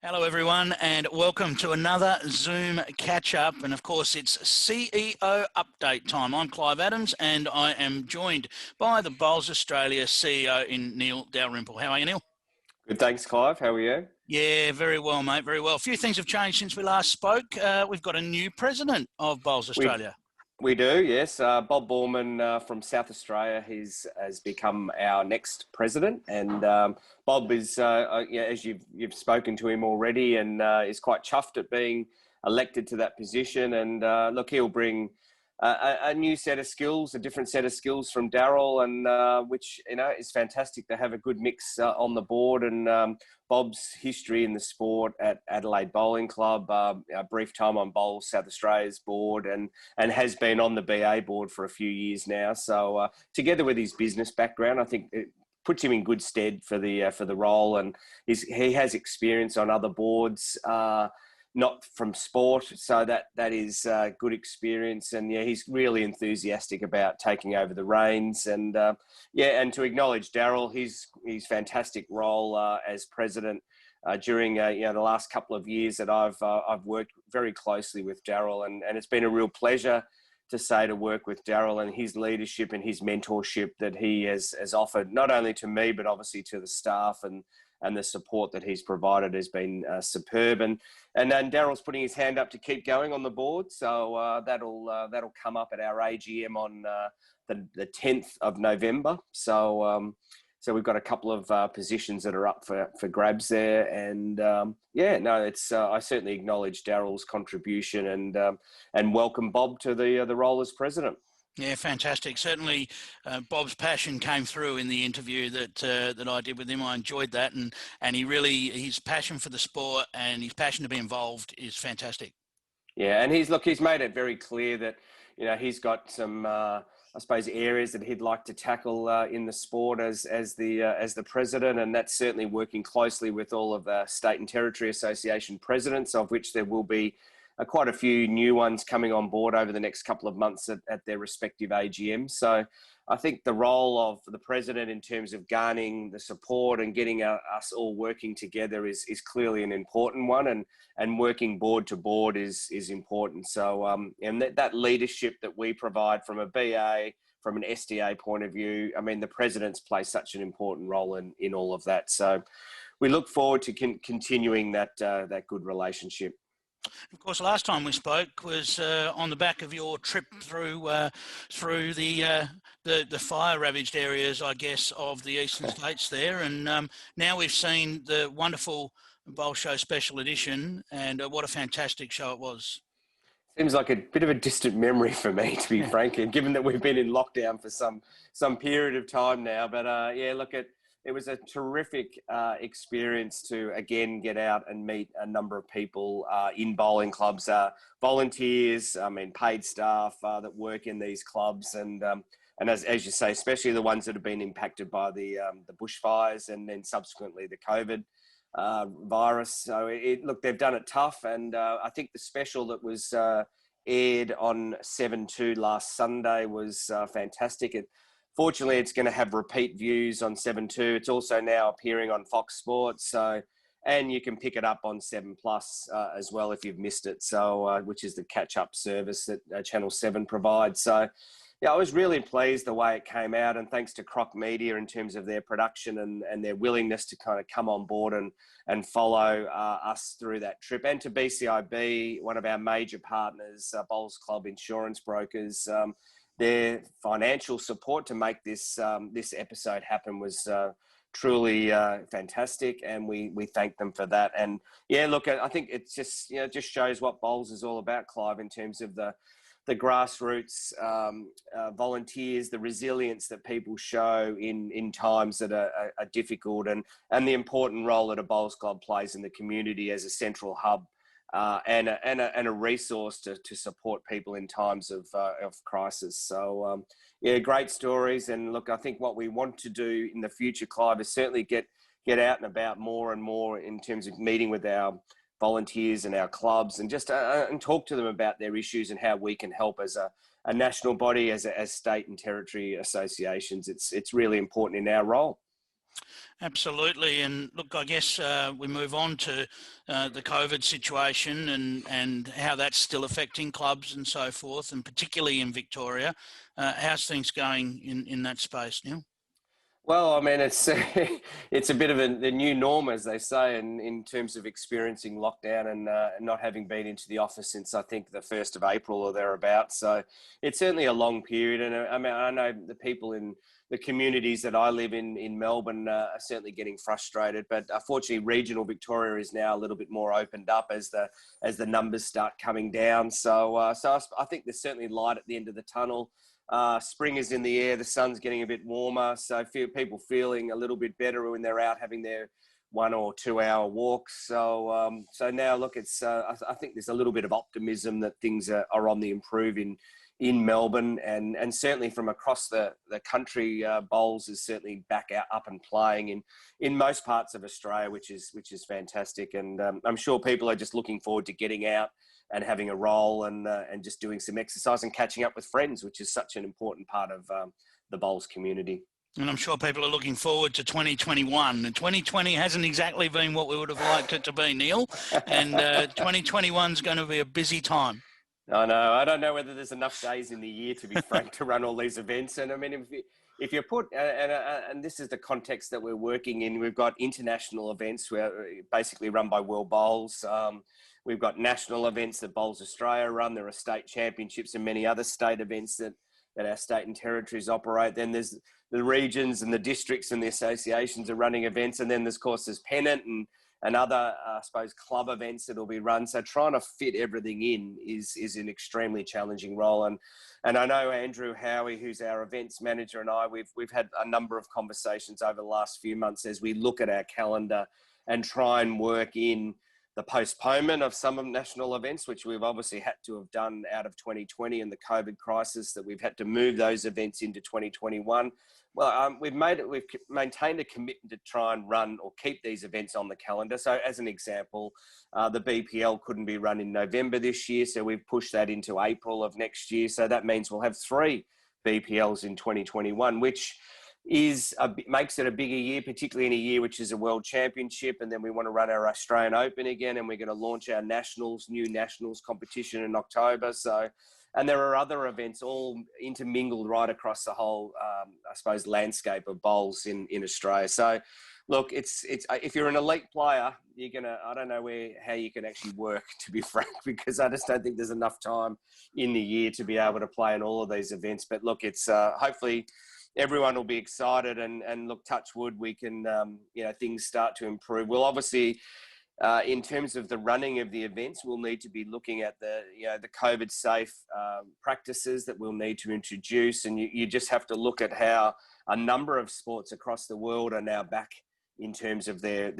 Hello, everyone, and welcome to another Zoom catch-up. And of course, it's CEO update time. I'm Clive Adams, and I am joined by the Bowls Australia CEO in Neil Dalrymple. How are you, Neil? Good, thanks, Clive. How are you? Yeah, very well, mate. Very well. A few things have changed since we last spoke. We've got a new president of Bowls We Australia. we do, yes. Bob Boorman from South Australia has become our next president, and Bob is, yeah, as you've spoken to him already, and is quite chuffed at being elected to that position. And look, he'll bring a new set of skills, a different set of skills from Daryl, and which is fantastic to have a good mix on the board. And Bob's history in the sport at Adelaide Bowling Club, a brief time on Bowls South Australia's board, and has been on the BA board for a few years now. So together with his business background, I think it puts him in good stead for the role, and he has experience on other boards. Not from sport, so that is good experience, and yeah, he's really enthusiastic about taking over the reins, and yeah, and to acknowledge Daryl, his fantastic role as president during the last couple of years that I've worked very closely with Daryl, and it's been a real pleasure to work with Daryl and his leadership and his mentorship that he has offered not only to me but obviously to the staff, and the support that he's provided has been superb. And then Daryl's putting his hand up to keep going on the board, so that'll come up at our AGM on the 10th of November. So we've got a couple of positions that are up for grabs there, and it's I certainly acknowledge Daryl's contribution and welcome Bob to the role as president. Yeah, fantastic. Certainly, Bob's passion came through in the interview that I did with him. I enjoyed that, and his passion for the sport and his passion to be involved is fantastic. Yeah, and he's made it very clear that he's got some I suppose areas that he'd like to tackle in the sport as the president, and that's certainly working closely with all of the state and territory association presidents, of which there will be quite a few new ones coming on board over the next couple of months at their respective AGMs. So I think the role of the president in terms of garnering the support and getting us all working together is clearly an important one, and working board to board is important. So and that leadership that we provide from a BA, from an SDA point of view, I mean, the presidents play such an important role in all of that. So we look forward to continuing that good relationship. Of course, last time we spoke was on the back of your trip through the fire ravaged areas, I guess, of the eastern states there, and now we've seen the wonderful Bowl Show Special Edition, and what a fantastic show it was. Seems like a bit of a distant memory for me, to be frank, and given that we've been in lockdown for some period of time now. But yeah, look, it was a terrific experience to again get out and meet a number of people in bowling clubs, volunteers, I mean paid staff that work in these clubs, and as you say, especially the ones that have been impacted by the bushfires and then subsequently the COVID virus. So look, they've done it tough, and I think the special that was aired on 7/2 last Sunday was fantastic. Fortunately, it's going to have repeat views on 7/2. It's also now appearing on Fox Sports, and you can pick it up on 7 Plus as well if you've missed it. So, which is the catch-up service that Channel 7 provides. So, yeah, I was really pleased the way it came out, and thanks to Croc Media in terms of their production and their willingness to kind of come on board and follow us through that trip, and to BCIB, one of our major partners, Bowls Club Insurance Brokers. Their financial support to make this episode happen was truly fantastic, and we thank them for that. And yeah, look, I think it's just just shows what Bowls is all about, Clive, in terms of the grassroots volunteers, the resilience that people show in times that are difficult, and the important role that a Bowls Club plays in the community as a central hub. And a resource to support people in times of crisis. So, yeah, great stories. And look, I think what we want to do in the future, Clive, is certainly get out and about more and more in terms of meeting with our volunteers and our clubs, and just and talk to them about their issues and how we can help as a national body, as state and territory associations. It's really important in our role. Absolutely. And look, I guess we move on to the COVID situation and how that's still affecting clubs and so forth, and particularly in Victoria. How's things going in that space, Neil? Well, I mean, it's it's a bit of the new norm, as they say, in terms of experiencing lockdown and not having been into the office since I think the 1st of April or thereabouts. So it's certainly a long period. And I mean, I know the people in the communities that I live in Melbourne are certainly getting frustrated. But unfortunately, regional Victoria is now a little bit more opened up as the numbers start coming down. So I think there's certainly light at the end of the tunnel. Spring is in the air, the sun's getting a bit warmer, so people feeling a little bit better when they're out having their 1 or 2 hour walks. So now look, it's I think there's a little bit of optimism that things are on the improve in Melbourne, and certainly from across the country. Bowls is certainly back up and playing in most parts of Australia, which is fantastic. And I'm sure people are just looking forward to getting out and having a roll and just doing some exercise and catching up with friends, which is such an important part of the bowls community. And I'm sure people are looking forward to 2021. And 2020 hasn't exactly been what we would have liked it to be, Neil. And 2021 is going to be a busy time. I know. I don't know whether there's enough days in the year, to be frank, to run all these events. And I mean, if you put, and this is the context that we're working in, we've got international events where basically run by World Bowls. We've got national events that Bowls Australia run. There are state championships and many other state events that our state and territories operate. Then there's the regions and the districts and the associations are running events. And then there's, of course, there's pennant and other, I suppose, club events that will be run. So trying to fit everything in is an extremely challenging role. And I know Andrew Howie, who's our events manager, and I, we've had a number of conversations over the last few months as we look at our calendar and try and work in the postponement of some of national events, which we've obviously had to have done out of 2020 and the COVID crisis, that we've had to move those events into 2021. Well, we've maintained a commitment to try and run or keep these events on the calendar. So as an example, the BPL couldn't be run in November this year, so we've pushed that into April of next year. So that means we'll have 3 BPLs in 2021, which makes it a bigger year, particularly in a year which is a world championship. And then we want to run our Australian Open again, and we're going to launch our new nationals competition in October. And there are other events all intermingled right across the whole, I suppose, landscape of bowls in Australia. So look, it's if you're an elite player, I don't know how you can actually work, to be frank, because I just don't think there's enough time in the year to be able to play in all of these events. But look, it's hopefully everyone will be excited, and look, touch wood, we can, things start to improve. We'll obviously, in terms of the running of the events, we'll need to be looking at the COVID safe practices that we'll need to introduce. And you just have to look at how a number of sports across the world are now back in terms of their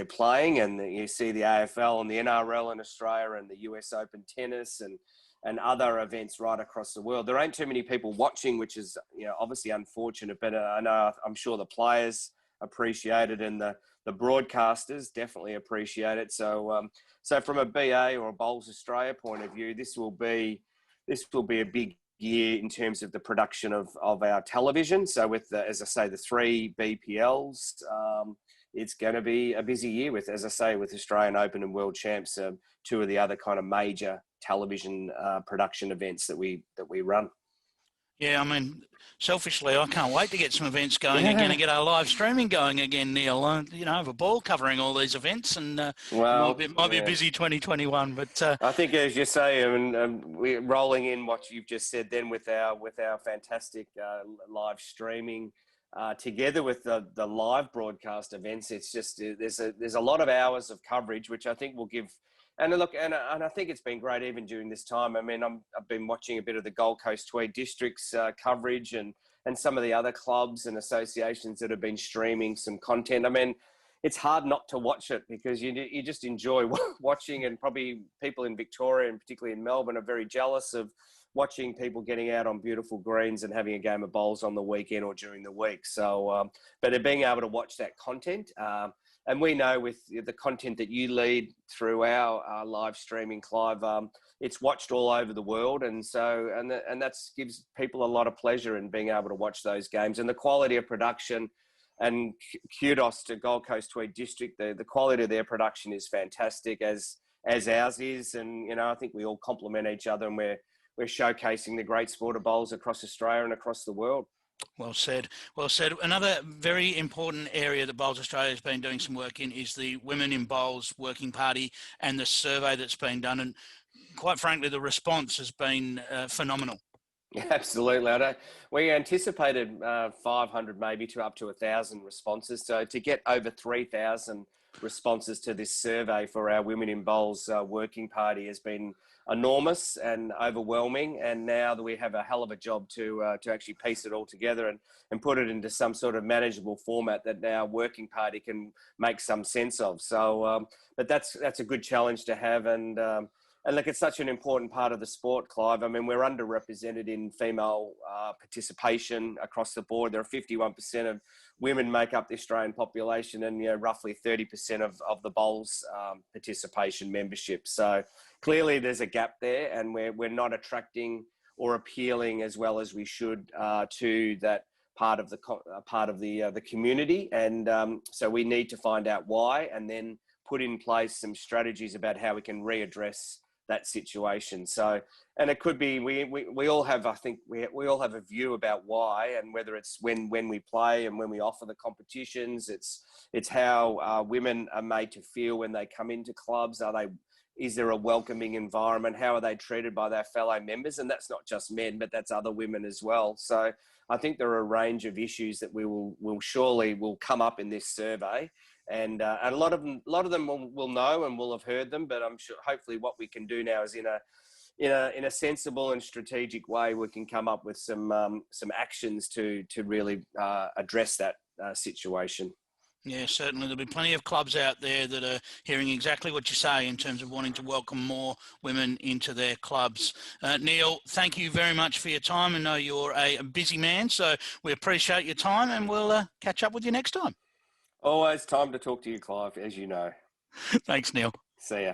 playing. And you see the AFL and the NRL in Australia and the US Open tennis and other events right across the world. There ain't too many people watching, which is obviously unfortunate, but I'm sure the players appreciate it, and the broadcasters definitely appreciate it. So from a BA or a Bowls Australia point of view, this will be a big year in terms of the production of our television. So with as I say, the 3 BPLs, it's going to be a busy year with Australian Open and World Champs, 2 of the other kind of major television production events that we run. Yeah, I mean, selfishly, I can't wait to get some events going again and get our live streaming going again, Neil. Have a ball covering all these events, and it might be a busy 2021. But I think, as you say, we're rolling in what you've just said then with our fantastic live streaming. Together with the live broadcast events, it's just there's a lot of hours of coverage, which I think will give. And look, and I think it's been great even during this time. I mean, I've been watching a bit of the Gold Coast Tweed District's coverage and some of the other clubs and associations that have been streaming some content. I mean, it's hard not to watch it because you just enjoy watching, and probably people in Victoria and particularly in Melbourne are very jealous of watching people getting out on beautiful greens and having a game of bowls on the weekend or during the week. So, but being able to watch that content, and we know with the content that you lead through our live streaming, Clive, it's watched all over the world. And so, and that gives people a lot of pleasure in being able to watch those games, and the quality of production. and kudos to Gold Coast Tweed District. The quality of their production is fantastic, as ours is, and I think we all complement each other, and we're showcasing the great sport of bowls across Australia and across the world. Well said. Well said. Another very important area that Bowls Australia has been doing some work in is the Women in Bowls Working Party and the survey that's been done. And quite frankly, the response has been phenomenal. Absolutely. We anticipated 500 maybe to up to 1,000 responses. So to get over 3,000 responses to this survey for our Women in Bowls Working Party has been enormous and overwhelming. And now that we have a hell of a job to actually piece it all together and put it into some sort of manageable format that our working party can make some sense of. So, but that's a good challenge to have. And look, it's such an important part of the sport, Clive. I mean, we're underrepresented in female participation across the board. There are 51% of women make up the Australian population, and roughly 30% of the bowls participation membership. So clearly, there's a gap there, and we're not attracting or appealing as well as we should to that part of the community. And so we need to find out why, and then put in place some strategies about how we can readdress that situation. So, and it could be, we all have, I think we all have a view about why, and whether it's when we play and when we offer the competitions, it's how women are made to feel when they come into clubs. Is there a welcoming environment? How are they treated by their fellow members? And that's not just men, but that's other women as well. So I think there are a range of issues that will surely come up in this survey. And a lot of them will know and will have heard them, but I'm sure hopefully what we can do now is in a sensible and strategic way, we can come up with some actions to really address that situation. Yeah, certainly. There'll be plenty of clubs out there that are hearing exactly what you say in terms of wanting to welcome more women into their clubs. Neil, thank you very much for your time. I know you're a busy man, so we appreciate your time, and we'll catch up with you next time. Always time to talk to you, Clive, as you know. Thanks, Neil. See ya.